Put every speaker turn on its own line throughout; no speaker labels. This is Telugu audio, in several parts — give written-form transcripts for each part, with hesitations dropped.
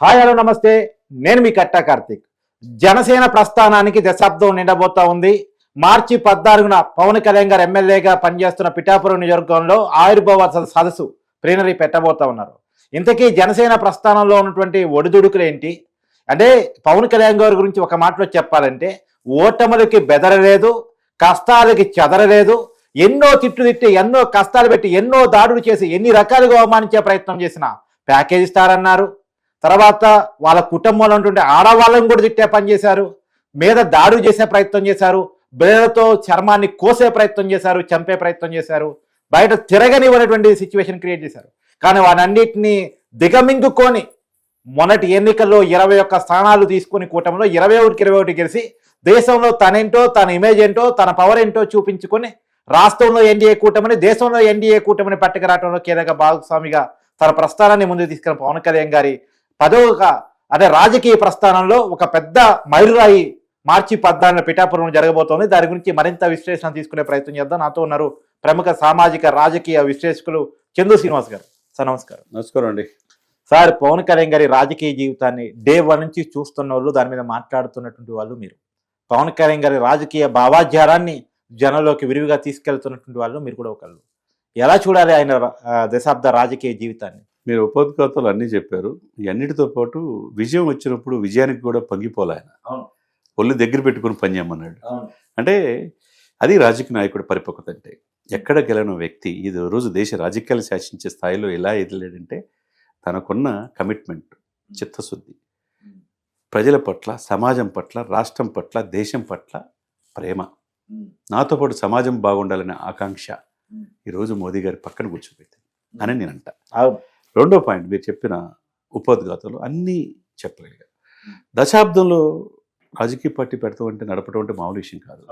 హాయ్ హలో నమస్తే, నేను మీ కట్టా కార్తిక్. జనసేన ప్రస్థానానికి దశాబ్దం నిండబోతా ఉంది. మార్చి 14న పవన్ కళ్యాణ్ గారు ఎమ్మెల్యేగా పనిచేస్తున్న పిఠాపురం నియోజకవర్గంలో ఆవిర్భావ సదస్సు ప్లీనరీ పెట్టబోతా ఉన్నారు. ఇంతకీ జనసేన ప్రస్థానంలో ఉన్నటువంటి ఒడిదుడుకులు ఏంటి అంటే, పవన్ కళ్యాణ్ గారి గురించి ఒక మాటలో చెప్పాలంటే, ఓటములకి బెదరలేదు, కష్టాలకి చెదరలేదు. ఎన్నో తిట్లు తిట్టి, ఎన్నో కష్టాలు పెట్టి, ఎన్నో దాడులు చేసి, ఎన్ని రకాలుగా అవమానించే ప్రయత్నం చేసిన ప్యాకేజ్ ఇస్తారన్నారు. తర్వాత వాళ్ళ కుటుంబంలో ఉంటుండే ఆడవాళ్ళని కూడా తిట్టే పని చేశారు, మీద దాడులు చేసే ప్రయత్నం చేశారు, బ్లేడ్లతో చర్మాన్ని కోసే ప్రయత్నం చేశారు, చంపే ప్రయత్నం చేశారు, బయట తిరగనివ్వనటువంటి సిచ్యువేషన్ క్రియేట్ చేశారు. కానీ వాటన్నిటిని దిగమింగుకొని మొన్నటి ఎన్నికల్లో 21 స్థానాలు తీసుకుని కూటమిలో 21కి 21 గెలిచి దేశంలో తనేంటో, తన ఇమేజ్ ఏంటో, తన పవర్ ఏంటో చూపించుకొని రాష్ట్రంలో ఎన్డీఏ కూటమిని, దేశంలో ఎన్డీఏ కూటమిని పట్టుకురావడంలో కీలక భాగస్వామిగా తన ప్రస్థానాన్ని ముందుకు తీసుకున్న పవన్ కళ్యాణ్ గారి అదే రాజకీయ ప్రస్థానంలో ఒక పెద్ద మైలురాయి మార్చి 14న పిఠాపురం జరగబోతోంది. దాని గురించి మరింత విశ్లేషణ తీసుకునే ప్రయత్నం చేద్దాం. నాతో ఉన్నారు ప్రముఖ సామాజిక రాజకీయ విశ్లేషకులు చందు శ్రీనివాస్ గారు. సార్ నమస్కారం.
నమస్కారం అండి.
సార్, పవన్ కళ్యాణ్ గారి రాజకీయ జీవితాన్ని డే 1 నుంచి చూస్తున్న వాళ్ళు, దాని మీద మాట్లాడుతున్నటువంటి వాళ్ళు మీరు. పవన్ కళ్యాణ్ గారి రాజకీయ భావాధ్యారాన్ని జనంలోకి విరివిగా తీసుకెళ్తున్నటువంటి వాళ్ళు మీరు కూడా ఒకళ్ళు. ఎలా చూడాలి ఆయన దశాబ్ద రాజకీయ జీవితాన్ని?
మీరు ఉపోద్ఘాతాలు అన్నీ చెప్పారు. అన్నిటితో పాటు విజయం వచ్చినప్పుడు విజయానికి కూడా పొంగిపోలే ఆయన. ఒళ్ళు దగ్గర పెట్టుకుని పని చేయమన్నాడు. అంటే అది రాజకీయ నాయకుడు పరిపక్వత. అంటే ఎక్కడ గెలవని వ్యక్తి ఈ రోజు దేశ రాజకీయాలు శాసించే స్థాయిలో ఎలా ఎదిలాడంటే, తనకున్న కమిట్మెంట్, చిత్తశుద్ధి, ప్రజల పట్ల, సమాజం పట్ల, రాష్ట్రం పట్ల, దేశం పట్ల ప్రేమ, నాతో పాటు సమాజం బాగుండాలనే ఆకాంక్ష ఈరోజు మోదీ గారి పక్కన కూర్చోబెట్టింది అని నేను అంట. రెండో పాయింట్, మీరు చెప్పిన ఉపోద్ఘాతాలు అన్నీ చెప్పగలిగారు. దశాబ్దంలో రాజకీయ పార్టీ పెడతామంటే, నడపడం అంటే మామూలు విషయం కాదు.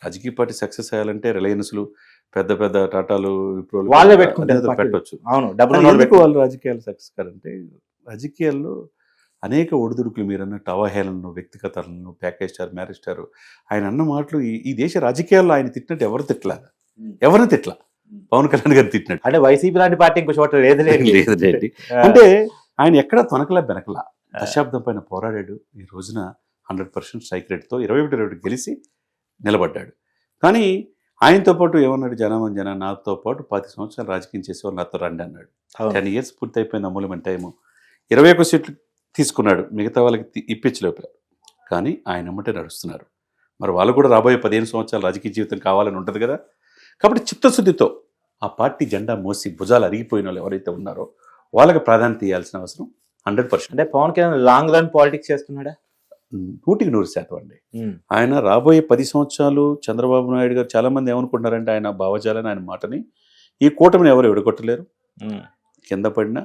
రాజకీయ పార్టీ సక్సెస్ అయ్యాలంటే రిలయన్స్లు, పెద్ద పెద్ద టాటాలు,
వాళ్ళే పెట్టవచ్చు.
వాళ్ళు రాజకీయాలు సక్సెస్ కాదంటే, రాజకీయాల్లో అనేక ఒడిదుడుకులు, మీరు అన్నట్టు అవహేళనలు, వ్యక్తిగతాలను, ప్యాకేజ్ స్టార్, మ్యారేజ్ స్టార్, ఆయన అన్న మాటలు ఈ దేశ రాజకీయాల్లో ఆయన తిట్టినట్టు ఎవరు తిట్లా, ఎవరిని తిట్లా. పవన్ కళ్యాణ్ గారు తిట్టినట్టు.
అంటే వైసీపీ లాంటి పార్టీ ఇంకో చోట
లేదండి. అంటే ఆయన ఎక్కడ తొనకలా బెనకలా, దశాబ్దం పైన పోరాడాడు. ఈ రోజున 100% స్ట్రైక్ రేట్తో 21 గెలిచి నిలబడ్డాడు. కానీ ఆయనతో పాటు ఏమన్నాడు, జన నాతో పాటు 10 సంవత్సరాలు రాజకీయం చేసేవాళ్ళు నాతో రండి అన్నాడు. 10 years పూర్తి అయిపోయింది. అమూల్యమైన టైము. 21 సీట్లు తీసుకున్నాడు, మిగతా వాళ్ళకి ఇప్పించలేపారు. కానీ ఆయన అమ్మటే నడుస్తున్నారు. మరి వాళ్ళు కూడా రాబోయే 15 సంవత్సరాలు రాజకీయ జీవితం కావాలని ఉంటుంది కదా. కాబట్టి చిత్తశుద్ధితో ఆ పార్టీ జెండా మోసి భుజాలు అరిగిపోయిన వాళ్ళు ఎవరైతే ఉన్నారో వాళ్ళకి ప్రాధాన్యత ఇవ్వాల్సిన అవసరం 100%.
అంటే Pawan Kalyan long run politics చేస్తున్నాడా?
100% అండి. ఆయన రాబోయే 10 సంవత్సరాలు చంద్రబాబు నాయుడు గారు, చాలా మంది ఏమనుకుంటున్నారంటే ఆయన భావజాలని, ఆయన మాటని, ఈ కూటమిని ఎవరు విడగొట్టలేరు. కింద పడినా,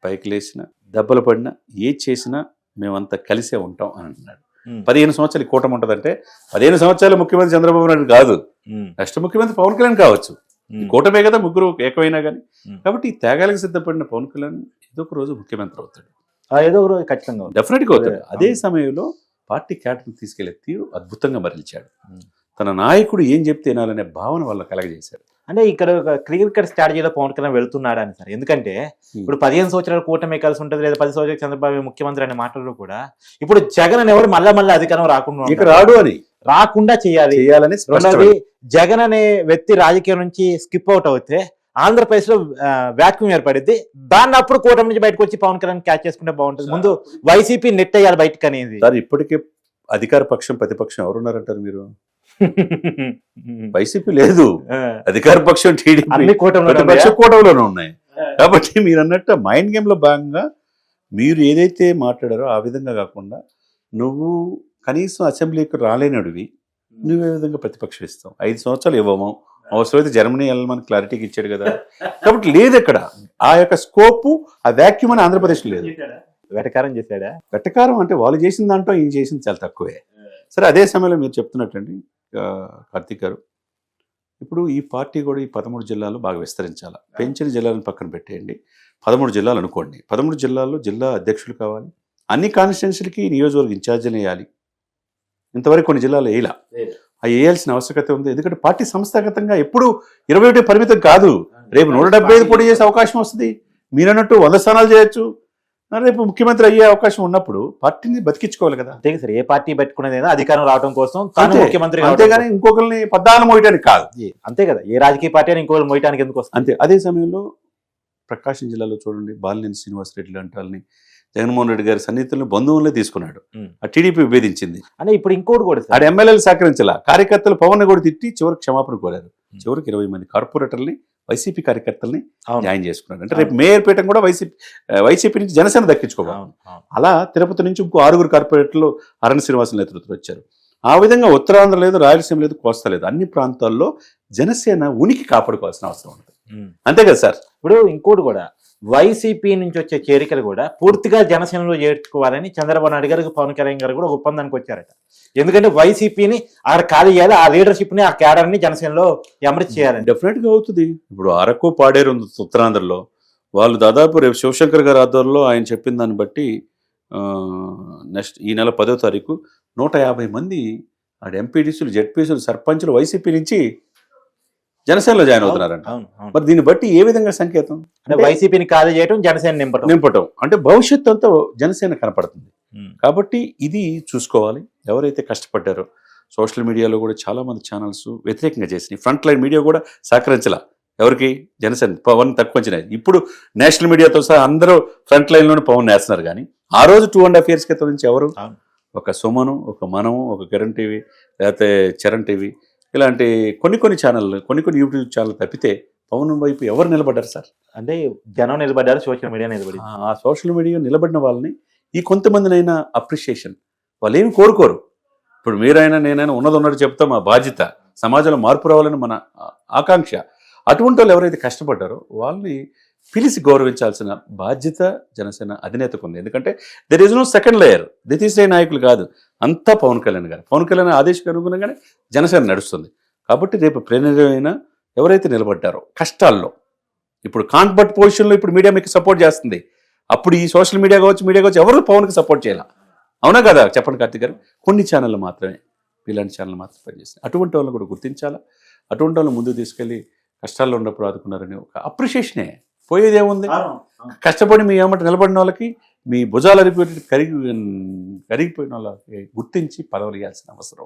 పైకి లేచినా, దెబ్బలు పడినా, ఏది చేసినా మేమంతా కలిసే ఉంటాం అని అంటున్నాడు. 15 సంవత్సరాలు ఈ కూటమి ఉంటుందంటే 15 సంవత్సరాలు ముఖ్యమంత్రి చంద్రబాబు నాయుడు కాదు, నెక్స్ట్ ముఖ్యమంత్రి పవన్ కళ్యాణ్ కావచ్చు. కూటమే కదా, ముగ్గురు ఏకమైనా కానీ. కాబట్టి ఈ త్యాగాలకు సిద్ధపడిన పవన్ కళ్యాణ్ ఏదో ఒక రోజు ముఖ్యమంత్రి అవుతాడు,
ఏదో ఒక రోజు ఖచ్చితంగా
డెఫినెట్గా అవుతాడు. అదే సమయంలో పార్టీ క్యాడర్ని తీసుకెళ్లే తీరు అద్భుతంగా మరల్చాడు. తన నాయకుడు ఏం చెప్తే వినాలనే భావన వల్ల కలగజేశాడు.
అంటే ఇక్కడ క్లియర్ కట్ స్ట్రాటజీలో పవన్ కళ్యాణ్ వెళుతున్నాడు అని సార్. ఎందుకంటే ఇప్పుడు 15 సంవత్సరాలు కూటమి కలిసి ఉంటుంది, లేదా 10 సంవత్సరాలు చంద్రబాబు ముఖ్యమంత్రి అనే మాటల్లో కూడా ఇప్పుడు జగన్ అని ఎవరు మళ్ళీ అధికారం రాకుండా చేయాలని. రెండోది, జగన్ అనే వ్యక్తి రాజకీయం నుంచి స్కిప్ అవుట్ అవుతే ఆంధ్రప్రదేశ్ లో వ్యాక్యూమ్ ఏర్పడింది. దాన్ని అప్పుడు కూటమి నుంచి బయటకు వచ్చి పవన్ కళ్యాణ్ క్యాచ్ చేసుకుంటే బాగుంటుంది. ముందు వైసీపీ నెట్ అయ్యాలి బయటకు అనేది.
సార్, ఇప్పటికే అధికార పక్షం, ప్రతిపక్షం ఎవరున్నారంటారు మీరు? వైసీపీ లేదు, అధికార పక్షం టీడీపీ, ప్రతిపక్ష కూటమిలోనే ఉన్నాయి. కాబట్టి మీరు అన్నట్టు మైండ్ గేమ్ లో భాగంగా మీరు ఏదైతే మాట్లాడారో ఆ విధంగా కాకుండా, నువ్వు కనీసం అసెంబ్లీకి రాలేనడివి నువ్వే విధంగా ప్రతిపక్షం ఇస్తావు. 5 సంవత్సరాలు ఇవ్వము, అవసరమైతే జర్మనీ వెళ్ళమని క్లారిటీకి ఇచ్చాడు కదా. కాబట్టి లేదు ఎక్కడ ఆ యొక్క స్కోపు, ఆ వ్యాక్యూమ్ అని ఆంధ్రప్రదేశ్ లేదు.
వెటకారం చేశాడా?
వెటకారం అంటే వాళ్ళు చేసిన దాంట్లో ఈయన చేసింది చాలా తక్కువే. సరే, అదే సమయంలో మీరు చెప్తున్నట్టండి కార్తీక్ గారు, ఇప్పుడు ఈ పార్టీ కూడా ఈ 13 జిల్లాలు బాగా విస్తరించాలి. పెంచిన జిల్లాలను పక్కన పెట్టేయండి, 13 జిల్లాలు అనుకోండి. 13 జిల్లాల్లో జిల్లా అధ్యక్షులు కావాలి, అన్ని కాన్స్టిట్యున్సీలకి నియోజకవర్గ ఇన్ఛార్జీలు వేయాలి. ఇంతవరకు కొన్ని జిల్లాలు వేయాల, అవి వేయాల్సిన ఆవశ్యకత ఉంది. ఎందుకంటే పార్టీ సంస్థాగతంగా ఎప్పుడు 21 పరిమితం కాదు. రేపు 175 పోటీ చేసే అవకాశం వస్తుంది. మీరన్నట్టు 100 స్థానాలు చేయొచ్చు. రేపు ముఖ్యమంత్రి అయ్యే అవకాశం ఉన్నప్పుడు పార్టీని బతికించుకోవాలి కదా.
అంతే సార్, ఏ పార్టీ పెట్టుకునేది అధికారం రావడం కోసం, తాను
అంతే.
ముఖ్యమంత్రి కావడం
అంతేగాని
కోసం.
ఇంకొకరిని పద్దాలు మోయడానికి కాదు.
అంతే కదా, ఏ రాజకీయ పార్టీ అని ఇంకోళ్ళు మోయటానికి ఎందుకు వస్తుంది.
అంతే. అదే సమయంలో ప్రకాశం జిల్లాలో చూడండి, బాలినేని శ్రీనివాసరెడ్డి లాంటి వాళ్ళని జగన్మోహన్ రెడ్డి గారి సన్నిహితులను బంధువులనే తీసుకున్నాడు. ఆ టీడీపీ విభేదించింది.
అంటే ఇప్పుడు ఇంకోటి కూడా సార్,
ఆడ ఎమ్మెల్యేలు సహకరించాల, కార్యకర్తలు పవన్ కూడా తిట్టి చివరికి క్షమాపణ కోరారు. చివరికి 20 మంది కార్పొరేటర్ని వైసీపీ కార్యకర్తల్ని జాయిన్ చేసుకున్నాడు. అంటే రేపు మేయర్ పీఠం కూడా వైసీపీ నుంచి జనసేన దక్కించుకోవాలి. అలా తిరుపతి నుంచి ఇంకో 6 కార్పొరేటర్లు అరణ్ శ్రీనివాసుల నేతృత్వం వచ్చారు. ఆ విధంగా ఉత్తరాంధ్ర లేదు, రాయలసీమ లేదు, కోస్తా లేదు, అన్ని ప్రాంతాల్లో జనసేన ఉనికి కాపాడుకోవాల్సిన అవసరం ఉంది. అంతే కదా సార్.
ఇప్పుడు ఇంకోటి కూడా, వైసీపీ నుంచి వచ్చే చేరికలు కూడా పూర్తిగా జనసేనలో చేర్చుకోవాలని చంద్రబాబు నాయుడు గారు, పవన్ కళ్యాణ్ గారు కూడా ఒప్పందానికి వచ్చారట. ఎందుకంటే వైసీపీని ఆడ ఖాళీ చేయాలి, ఆ లీడర్షిప్ ని, ఆ క్యాడర్ ని జనసేనలో అమృత్ చేయాలని.
డెఫినెట్ గా అవుతుంది. ఇప్పుడు అరకు పాడేరు ఉంది ఉత్తరాంధ్రలో, వాళ్ళు దాదాపు రేపు శివశంకర్ గారి ఆధ్వర్యంలో ఆయన చెప్పిన దాన్ని బట్టి నెక్స్ట్ ఈ నెల 10వ తారీఖు 150 మంది ఆడ ఎంపీడీసీలు, జెడ్పీసీలు, సర్పంచులు వైసీపీ నుంచి జనసేనలో జాయిన్ అవుతున్నారంట. మరి దీన్ని బట్టి ఏ విధంగా సంకేతం?
అంటే వైసీపీని ఖాళీ చేయడం, జనసేన నింపటం
అంటే భవిష్యత్తు అంతా జనసేన కనపడుతుంది. కాబట్టి ఇది చూసుకోవాలి. ఎవరైతే కష్టపడ్డారో, సోషల్ మీడియాలో కూడా చాలా మంది ఛానల్స్ వ్యతిరేకంగా చేసినాయి. ఫ్రంట్ లైన్ మీడియా కూడా సహకరించాల. ఎవరికి? జనసేన. పవన్ తక్కువ వచ్చినాయి. ఇప్పుడు నేషనల్ మీడియాతో సహా అందరూ ఫ్రంట్ లైన్ లోనే పవన్ వేస్తున్నారు. కానీ ఆ రోజు 2.5 years క్రితం నుంచి ఎవరు? ఒక సుమను, ఒక మనము, ఒక కిరణ్ టీవీ, లేకపోతే చరణ్ టీవీ, ఇలాంటి కొన్ని ఛానళ్ళు, కొన్ని యూట్యూబ్ ఛానల్ తప్పితే పవన్ వైపు ఎవరు నిలబడ్డారు సార్?
అంటే జనం నిలబడ్డారు, సోషల్ మీడియా నిలబడి.
ఆ సోషల్ మీడియా నిలబడిన వాళ్ళని, ఈ కొంతమందినైనా అప్రిషియేషన్ వాళ్ళు ఏమి కోరుకోరు. ఇప్పుడు మీరైనా నేనైనా ఉన్నట్టు చెప్తాం, మా బాధ్యత సమాజంలో మార్పు రావాలని మన ఆకాంక్ష. అటువంటి వాళ్ళు ఎవరైతే కష్టపడ్డారో వాళ్ళని పిలిచి గౌరవించాల్సిన బాధ్యత జనసేన అధినేతకు ఉంది. ఎందుకంటే there is no second layer. ద్వితీయ నాయకులు కాదు, అంతా పవన్ కళ్యాణ్ గారు. పవన్ కళ్యాణ్ ఆదేశం అనుగుణంగానే జనసేన నడుస్తుంది. కాబట్టి రేపు ప్రేరణ ఎవరైతే నిలబడ్డారో కష్టాల్లో, ఇప్పుడు కాన్బట్ పొజిషన్లో ఇప్పుడు మీడియా మీకు సపోర్ట్ చేస్తుంది. అప్పుడు ఈ సోషల్ మీడియా కావచ్చు ఎవరు పవన్కి సపోర్ట్ చేయాలి. అవునా కదా? చెప్పండి కార్తీక్ గారు. కొన్ని ఛానళ్ళు మాత్రమే, ఇలాంటి ఛానల్ మాత్రం పనిచేస్తుంది. అటువంటి వాళ్ళని కూడా గుర్తించాలా. అటువంటి వాళ్ళని ముందుకు తీసుకెళ్ళి కష్టాల్లో ఉన్నప్పుడు ఆదుకున్నారని ఒక అప్రిషియేషనే. పోయేదేముంది? కష్టపడి మీ ఏమంటే నిలబడిన వాళ్ళకి, మీ భుజాలు కరిగిపోయిన వాళ్ళకి గుర్తించి పదవులు ఇవ్వాల్సిన అవసరం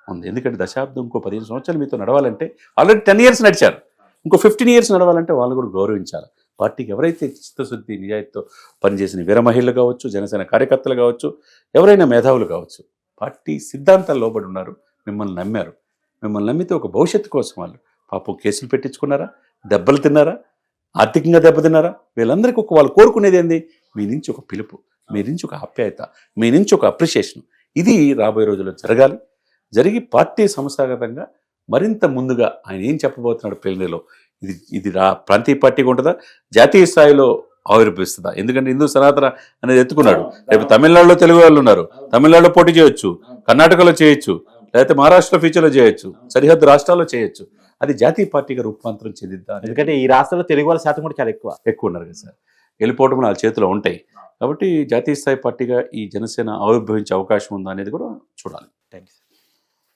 ఉంది. ఎందుకంటే దశాబ్దం, ఇంకో 15 సంవత్సరాలు మీతో నడవాలంటే, ఆల్రెడీ 10 years నడిచారు, ఇంకో 15 years నడవాలంటే వాళ్ళు కూడా గౌరవించాలి. పార్టీకి ఎవరైతే చిత్తశుద్ధి, నిజాయితీతో పనిచేసిన వీర మహిళలు కావచ్చు, జనసేన కార్యకర్తలు కావచ్చు, ఎవరైనా మేధావులు కావచ్చు, పార్టీ సిద్ధాంతాలు లోబడి ఉన్నారు, మిమ్మల్ని నమ్మారు. మిమ్మల్ని నమ్మితే ఒక భవిష్యత్తు కోసం వాళ్ళు పాపం కేసులు పెట్టించుకున్నారా, దెబ్బలు తిన్నారా, ఆర్థికంగా దెబ్బతిన్నారా? వీళ్ళందరికీ వాళ్ళు కోరుకునేది ఏంది? మీ నుంచి ఒక పిలుపు, మీ నుంచి ఒక ఆప్యాయత, మీ నుంచి ఒక అప్రిషియేషన్. ఇది రాబోయే రోజుల్లో జరగాలి. జరిగి పార్టీ సంస్థాగతంగా మరింత ముందుగా ఆయన ఏం చెప్పబోతున్నాడు ప్లేనరీలో, ఇది ప్రాంతీయ పార్టీగా ఉంటుందా, జాతీయ స్థాయిలో ఆవిర్భవిస్తుందా? ఎందుకంటే హిందూ సనాతన అనేది ఎత్తుకున్నాడు. రేపు తమిళనాడులో తెలుగు వాళ్ళు ఉన్నారు, తమిళనాడులో పోటీ చేయొచ్చు, కర్ణాటకలో చేయొచ్చు, లేకపోతే మహారాష్ట్రలో ఫ్యూచర్లో చేయొచ్చు, సరిహద్దు రాష్ట్రాల్లో చేయొచ్చు. అది జాతీయ పార్టీగా రూపాంతరం చెందిద్దా?
ఎందుకంటే ఈ రాష్ట్రంలో తెలుగు వాళ్ళ శాతం కూడా చాలా ఎక్కువ
ఉన్నారు కదా సార్. వెళ్ళిపోవడం వాళ్ళ చేతిలో ఉంటాయి. కాబట్టి జాతీయ స్థాయి పార్టీగా ఈ జనసేన ఆవిర్భవించే అవకాశం ఉందా అనేది కూడా చూడాలి.
థ్యాంక్స్.